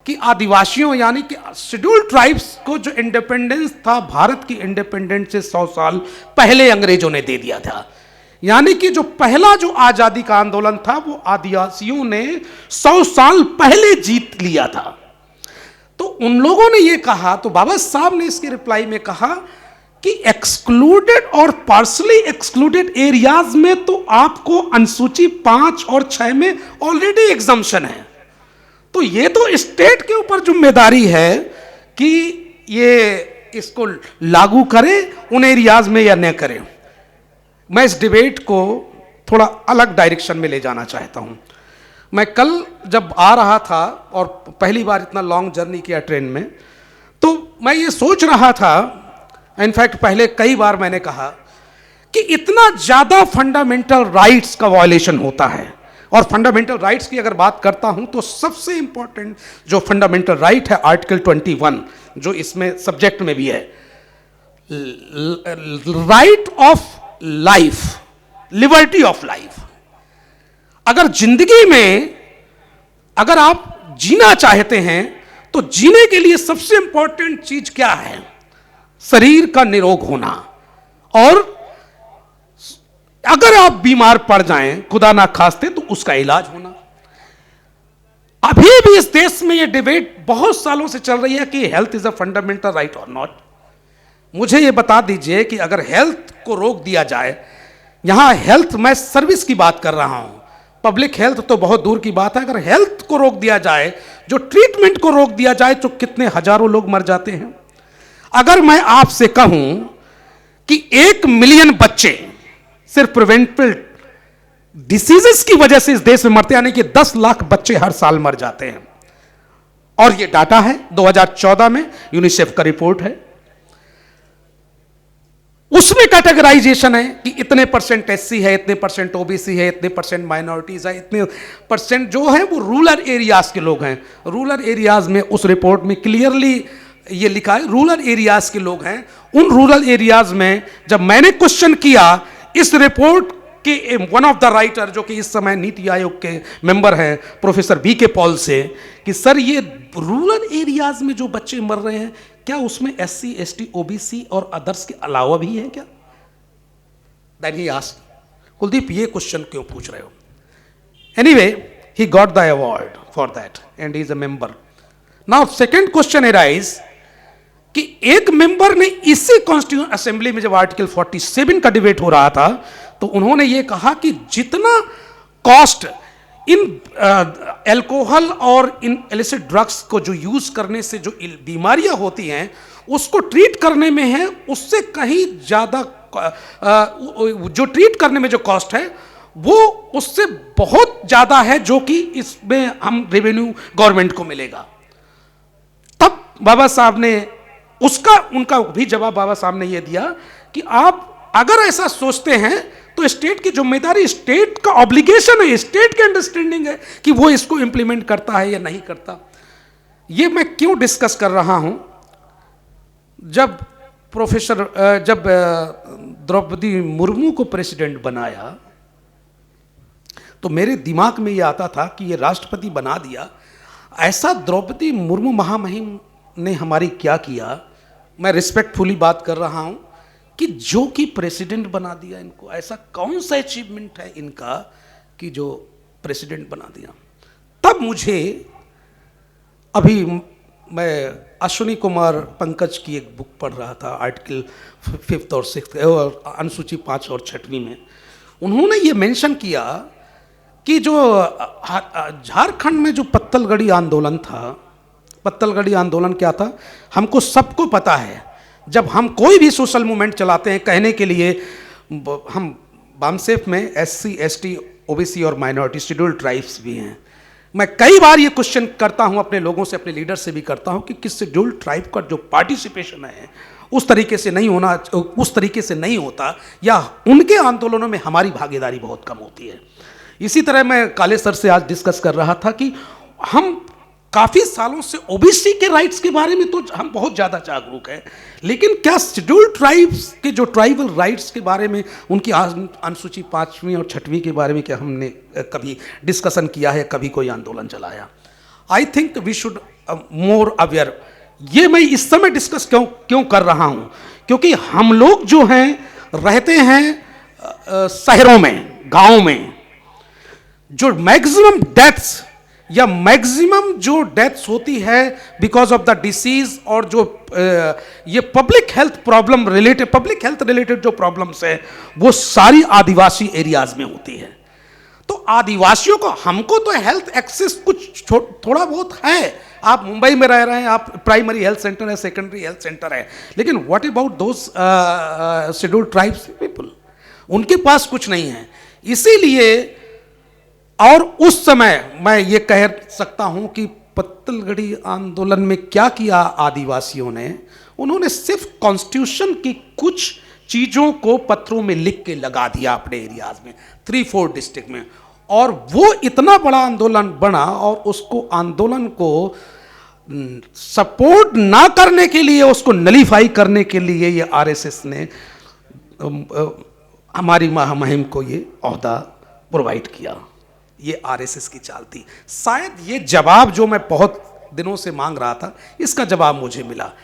कि आदिवासियों यानी कि शेड्यूल्ड ट्राइब्स को जो इंडिपेंडेंस था, भारत की इंडिपेंडेंस से 100 साल पहले अंग्रेजों ने दे दिया था। यानी कि जो पहला जो आजादी का आंदोलन था वो आदिवासियों ने 100 साल पहले जीत लिया था। तो उन लोगों ने ये कहा, तो बाबा साहब ने इसके रिप्लाई में कहा कि एक्सक्लूडेड और पार्शली एक्सक्लूडेड एरियाज में तो आपको अनुसूची 5 और 6 में ऑलरेडी एग्जम्पशन है, तो ये तो स्टेट के ऊपर जिम्मेदारी है कि ये इसको लागू करे उन एरियाज में या न करे। मैं इस डिबेट को थोड़ा अलग डायरेक्शन में ले जाना चाहता हूं। मैं कल जब आ रहा था और पहली बार इतना लॉन्ग जर्नी किया ट्रेन में, तो मैं ये सोच रहा था, इनफैक्ट पहले कई बार मैंने कहा कि इतना ज्यादा फंडामेंटल राइट्स का वायलेशन होता है, और फंडामेंटल राइट्स की अगर बात करता हूं तो सबसे इंपॉर्टेंट जो फंडामेंटल राइट है आर्टिकल 21, जो इसमें सब्जेक्ट में भी है, right of life, liberty of life. अगर जिंदगी में अगर आप जीना चाहते हैं तो जीने के लिए सबसे इंपॉर्टेंट चीज क्या है? शरीर का निरोग होना, और अगर आप बीमार पड़ जाएं खुदा ना खास्ते तो उसका इलाज होना। अभी भी इस देश में यह डिबेट बहुत सालों से चल रही है कि health is a fundamental right और नॉट। मुझे यह बता दीजिए कि अगर हेल्थ को रोक दिया जाए, यहां हेल्थ, मैं सर्विस की बात कर रहा हूं, पब्लिक हेल्थ तो बहुत दूर की बात है, अगर हेल्थ को रोक दिया जाए, जो ट्रीटमेंट को रोक दिया जाए, तो कितने हजारों लोग मर जाते हैं। अगर मैं आपसे कहूं कि 1 मिलियन बच्चे सिर्फ प्रिवेंटिव डिसीजेस की वजह से इस देश में मरते, यानी कि 10 लाख बच्चे हर साल मर जाते हैं, और यह डाटा है 2014 में यूनिसेफ का रिपोर्ट है, उसमें कैटेगराइजेशन है कि इतने परसेंट एससी है, इतने परसेंट ओबीसी है, इतने परसेंट माइनॉरिटीज है, इतने परसेंट जो है वो रूरल एरियाज के लोग हैं। रूरल एरियाज में उस रिपोर्ट में क्लियरली ये लिखा है रूरल एरियाज के लोग हैं। उन रूरल एरियाज में जब मैंने क्वेश्चन किया इस रिपोर्ट के वन ऑफ द राइटर, जो कि इस समय नीति आयोग के मेंबर हैं, प्रोफेसर बी के पॉल से, कि सर ये रूरल एरियाज में जो बच्चे मर रहे हैं, क्या उसमें एससी, एसटी, ओबीसी और अदर्स के अलावा भी है क्या? देन ही आस्क्ड, कुलदीप ये क्वेश्चन क्यों पूछ रहे हो? Anyway, he got the award for that and he is a member. Now second question arise कि एक मेंबर ने इसी कॉन्स्टिट्यूएंट असेंबली में जब आर्टिकल 47 का डिबेट हो रहा था, तो उन्होंने ये कहा कि जितना कॉस्ट इन अल्कोहल और इन इलिसिट ड्रग्स को जो यूज करने से जो बीमारियां होती हैं उसको ट्रीट करने में है, उससे कहीं ज्यादा जो ट्रीट करने में जो कॉस्ट है वो उससे बहुत ज्यादा है, जो कि इसमें हम रेवेन्यू गवर्नमेंट को मिलेगा। तब बाबा साहब ने उनका भी जवाब बाबा साहब ने यह दिया कि आप अगर ऐसा सोचते हैं तो स्टेट की जिम्मेदारी, स्टेट का ऑब्लिगेशन है, स्टेट की अंडरस्टैंडिंग है कि वो इसको इंप्लीमेंट करता है या नहीं करता। ये मैं क्यों डिस्कस कर रहा हूं? जब द्रौपदी मुर्मू को प्रेसिडेंट बनाया तो मेरे दिमाग में ये आता था कि ये राष्ट्रपति बना दिया, ऐसा द्रौपदी मुर्मू महामहिम ने हमारी क्या किया, मैं रिस्पेक्टफुली बात कर रहा हूं, कि जो कि प्रेसिडेंट बना दिया इनको। ऐसा कौन सा अचीवमेंट है इनका कि जो प्रेसिडेंट बना दिया? तब मुझे, अभी मैं अश्विनी कुमार पंकज की एक बुक पढ़ रहा था, आर्टिकल 5 और 6 और अनुसूची 5 और 6वीं में उन्होंने ये मेंशन किया कि जो झारखंड में जो पत्तलगड़ी आंदोलन था, पत्तलगड़ी आंदोलन क्या था हमको सबको पता है। जब हम कोई भी सोशल मूवमेंट चलाते हैं, कहने के लिए हम बामसेफ में एससी, एसटी, ओबीसी और माइनॉरिटी शेड्यूल्ड ट्राइब्स भी हैं। मैं कई बार ये क्वेश्चन करता हूं अपने लोगों से, अपने लीडर से भी करता हूं कि किस शेड्यूल्ड ट्राइब का जो पार्टिसिपेशन है उस तरीके से नहीं होना, उस तरीके से नहीं होता, या उनके आंदोलनों में हमारी भागीदारी बहुत कम होती है। इसी तरह मैं काले सर से आज डिस्कस कर रहा था कि हम काफी सालों से ओबीसी के राइट्स के बारे में तो हम बहुत ज्यादा जागरूक हैं, लेकिन क्या शेड्यूल्ड ट्राइब्स के जो ट्राइबल राइट्स के बारे में, उनकी अनुसूची 5वीं और 6वीं के बारे में क्या हमने कभी डिस्कशन किया है, कभी कोई आंदोलन चलाया? I think we should more aware. ये मैं इस समय डिस्कस क्यों क्यों कर रहा हूं, क्योंकि हम लोग जो हैं रहते हैं शहरों में, गांव में, जो मैक्सिमम डेथ्स या मैक्सिमम जो डेथ्स होती है बिकॉज ऑफ द डिसीज, और जो ये पब्लिक हेल्थ रिलेटेड जो प्रॉब्लम्स है वो सारी आदिवासी एरियाज में होती है। तो आदिवासियों को, हमको तो हेल्थ एक्सेस कुछ थोड़ा बहुत है, आप मुंबई में रह रहे हैं, आप प्राइमरी हेल्थ सेंटर है, सेकेंडरी हेल्थ सेंटर है, लेकिन what about those scheduled tribes people, उनके पास कुछ नहीं है। इसीलिए, और उस समय मैं ये कह सकता हूं कि पत्तलगढ़ी आंदोलन में क्या किया आदिवासियों ने, उन्होंने सिर्फ कॉन्स्टिट्यूशन की कुछ चीजों को पत्रों में लिख के लगा दिया अपने एरियाज में, 3-4 डिस्ट्रिक्ट में, और वो इतना बड़ा आंदोलन बना, और उसको आंदोलन को सपोर्ट ना करने के लिए, उसको नलीफाई करने के लिए ये आरएसएस ने हमारी मुहिम को ये ओहदा प्रोवाइड किया। ये आरएसएस की चाल थी। शायद ये जवाब जो मैं बहुत दिनों से मांग रहा था, इसका जवाब मुझे मिला।